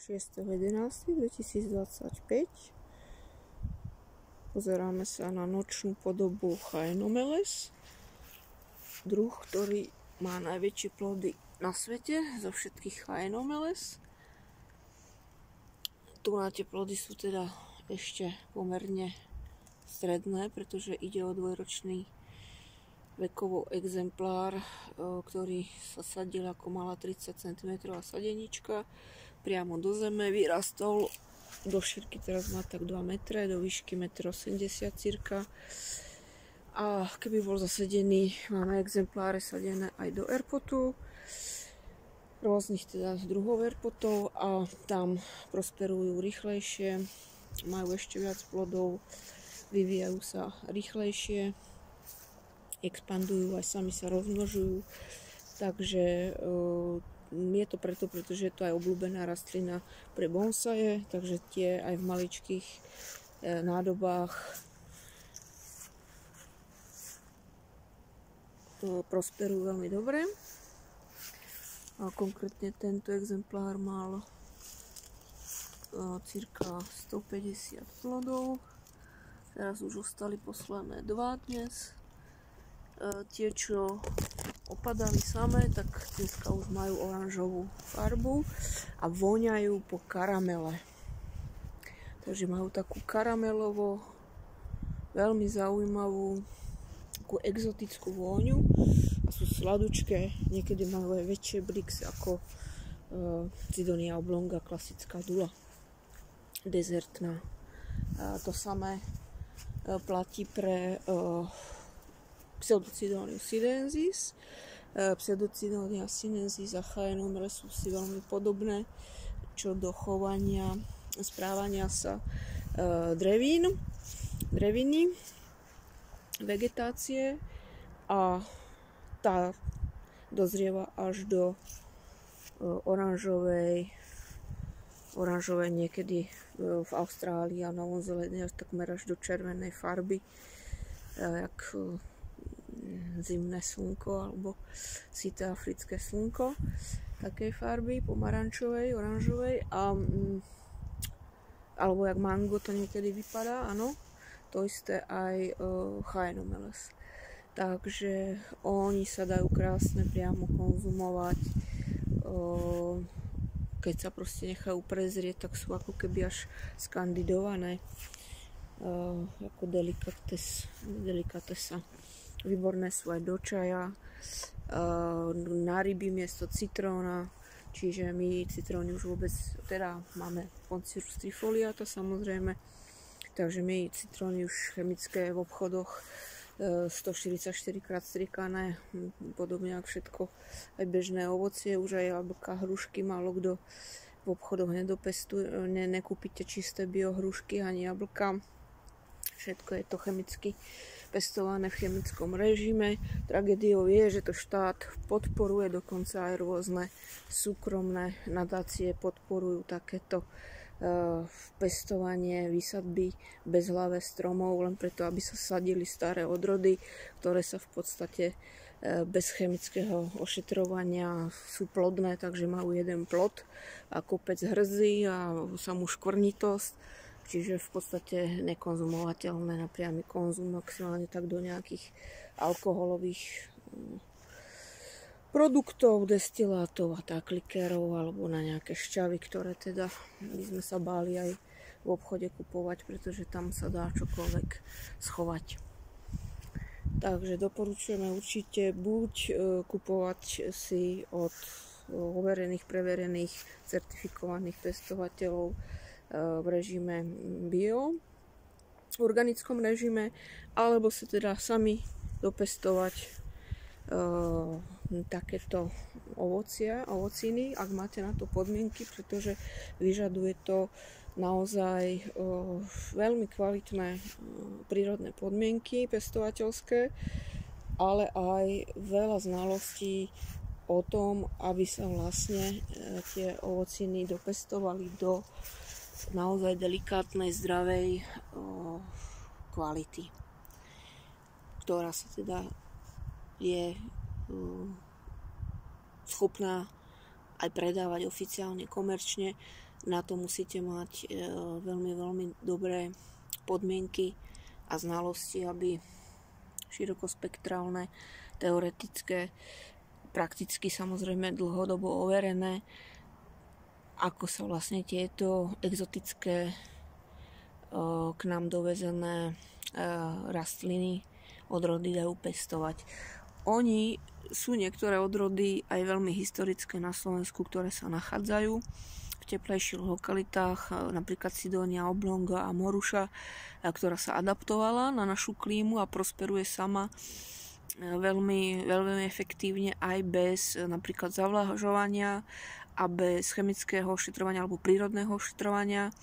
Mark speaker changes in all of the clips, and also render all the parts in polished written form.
Speaker 1: 6.11.2025. Pozeráme sa na nočnú podobu Chaenomeles, druh, ktorý má najväčšie plody na svete zo všetkých Chaenomeles. Tu na tie plody sú teda ešte pomerne stredné, pretože ide o dvojročný vekovo exemplár, ktorý sa sadil ako mala 30 cm sadenička priamo do zeme, vyrastol do šírky, teraz má tak 2 metre, do výšky 1,80 m cirka. A keby bol zasedený, máme exempláre sadené aj do airpotu, rôznych teda druhov airpotov, a tam prosperujú rýchlejšie, majú ešte viac plodov, vyvíjajú sa rýchlejšie, expandujú, aj sami sa rozmnožujú. Takže je to preto, pretože je to aj obľúbená rastlina pre bonsaje, takže tie aj v maličkých nádobách prosperujú veľmi dobre. A konkrétne tento exemplár mal cirka 150 plodov. Teraz už ostali posledné 2 dnes. Tie, čo opadali samé, tak dneska už majú oranžovú farbu a voňajú po karamele. Takže majú takú karamelovo, veľmi zaujímavú, takú exotickú vôňu a sú sladučké. Niekedy majú aj väčšie brixy ako Cydonia oblonga, klasická dula, dezertná. A to samé platí pre Pseudocydonius sinensis. Pseudocydonius sinensis a Chaenomeles sú si veľmi podobné čo do chovania, správania sa dreviny, vegetácie, a tá dozrieva až do oranžovej niekedy v Austrálii a Novom Zélande takmer až do červenej farby, jak zimné slnko alebo syté africké slnko, takej farby, pomarančovej, oranžovej, alebo jak mango to niekedy vypadá, áno, to isté aj Chaenomeles. Takže oni sa dajú krásne priamo konzumovať, keď sa proste nechajú prezrieť, tak sú ako keby až skandidované ako delikatesa. Výborné sú aj do čaja, na ryby miesto citróna, čiže my citróny už vôbec, teda máme Poncirus trifoliata samozrejme, takže my citróny už chemické v obchodoch 144 krát strikané, podobne ako všetko, aj bežné ovocie, už aj jablka, hrušky, málo kto v obchodoch nedopestuje, nekúpite čisté biohrušky ani jablka. Všetko je to chemicky pestované v chemickom režime. Tragédiou je, že to štát podporuje, dokonca aj rôzne súkromné nadácie podporujú takéto pestovanie, výsadby bezhlavé stromov, len preto, aby sa sadili staré odrody, ktoré sa v podstate bez chemického ošetrovania sú plodné, takže majú jeden plod a kopec hrzí a samú škvrnitosť. Čiže v podstate nekonzumovateľné na priamy konzum, maximálne tak do nejakých alkoholových produktov, destilátov a tak, likérov, alebo na nejaké šťavy, ktoré teda by sme sa báli aj v obchode kupovať, pretože tam sa dá čokoľvek schovať. Takže doporučujeme určite buď kupovať si od overených, preverených, certifikovaných pestovateľov v režime bio, v organickom režime, alebo si teda sami dopestovať takéto ovociny, ak máte na to podmienky, pretože vyžaduje to naozaj veľmi kvalitné prírodné podmienky pestovateľské, ale aj veľa znalostí o tom, aby sa vlastne tie ovociny dopestovali do naozaj delikátnej, zdravej kvality, ktorá sa teda je schopná aj predávať oficiálne, komerčne Na to musíte mať veľmi, veľmi dobré podmienky a znalosti, aby širokospektrálne, teoretické, prakticky samozrejme dlhodobo overené, ako sa vlastne tieto exotické k nám dovezené rastliny, odrody dajú pestovať. Sú niektoré odrody aj veľmi historické na Slovensku, ktoré sa nachádzajú v teplejších lokalitách, napríklad Sidonia oblonga a moruša, ktorá sa adaptovala na našu klímu a prosperuje sama veľmi, veľmi efektívne aj bez napríklad zavlažovania a bez chemického ošetrovania alebo prírodného ošetrovania.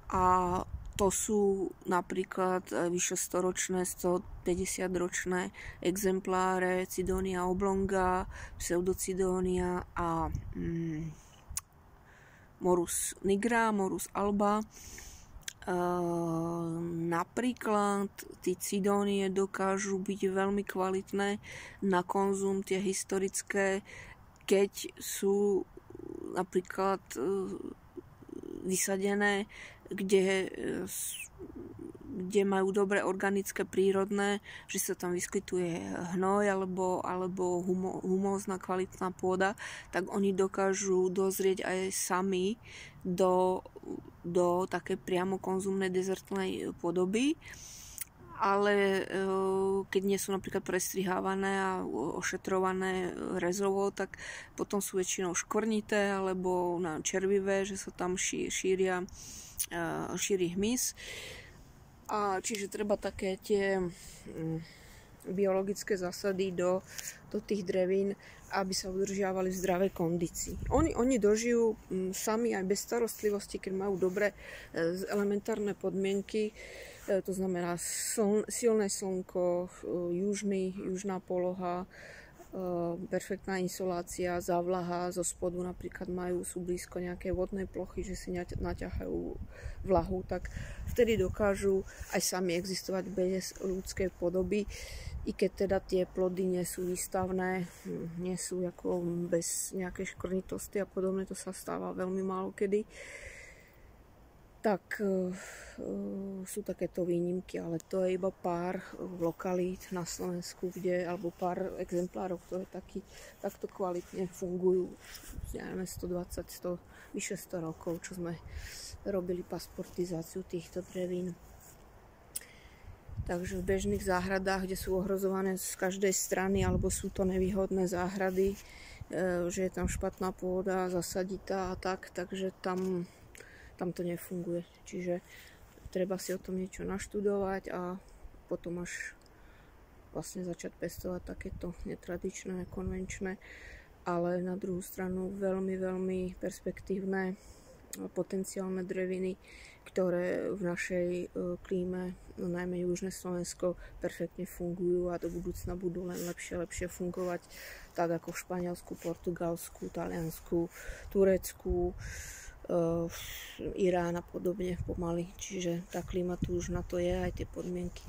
Speaker 1: A to sú napríklad vyše 100-ročné, 150-ročné exempláre Sidonia oblonga, Pseudocidonia a Morus nigra, Morus alba. Napríklad tí Sidonie dokážu byť veľmi kvalitné na konzum, tie historické, keď sú napríklad vysadené, kde majú dobre organické, prírodné, že sa tam vyskytuje hnoj alebo humózna kvalitná pôda, tak oni dokážu dozrieť aj sami do také priamo konzumnej dezertnej podoby. Ale keď nie sú napríklad prestrihávané a ošetrované rezovo, tak potom sú väčšinou škvrnité alebo červivé, že sa tam šíri hmyz. A čiže treba také tie biologické zásady do tých drevín, aby sa udržiavali v zdravej kondícii. Oni dožijú sami aj bez starostlivosti, keď majú dobré elementárne podmienky, to znamená silné slnko, južná poloha, perfektná insolácia, závlaha, zo spodu napríklad sú blízko nejakej vodnej plochy, že si naťahajú vlahu, tak vtedy dokážu aj sami existovať bez ľudskej podoby, i keď teda tie plody nie sú výstavné, nie sú ako bez nejakej škvrnitosti a podobne, to sa stáva veľmi málo kedy. Tak sú takéto výnimky, ale to je iba pár lokalít na Slovensku, alebo pár exemplárov, ktoré takto kvalitne fungujú. Neviem, 120, vyše 100 rokov, čo sme robili pasportizáciu týchto drevín. Takže v bežných záhradách, kde sú ohrozované z každej strany, alebo sú to nevýhodné záhrady, že je tam špatná pôda, zasaditá a takže tam to nefunguje. Čiže treba si o tom niečo naštudovať a potom až vlastne začať pestovať takéto netradičné, konvenčné, ale na druhú stranu veľmi, veľmi perspektívne potenciálne dreviny, ktoré v našej klíme, najmä južné Slovensko, perfektne fungujú a do budúcna budú len lepšie fungovať, tak ako v Španielsku, Portugalsku, Taliansku, Turecku, Irán a podobne pomaly. Čiže tá klíma tu už na to je, aj tie podmienky.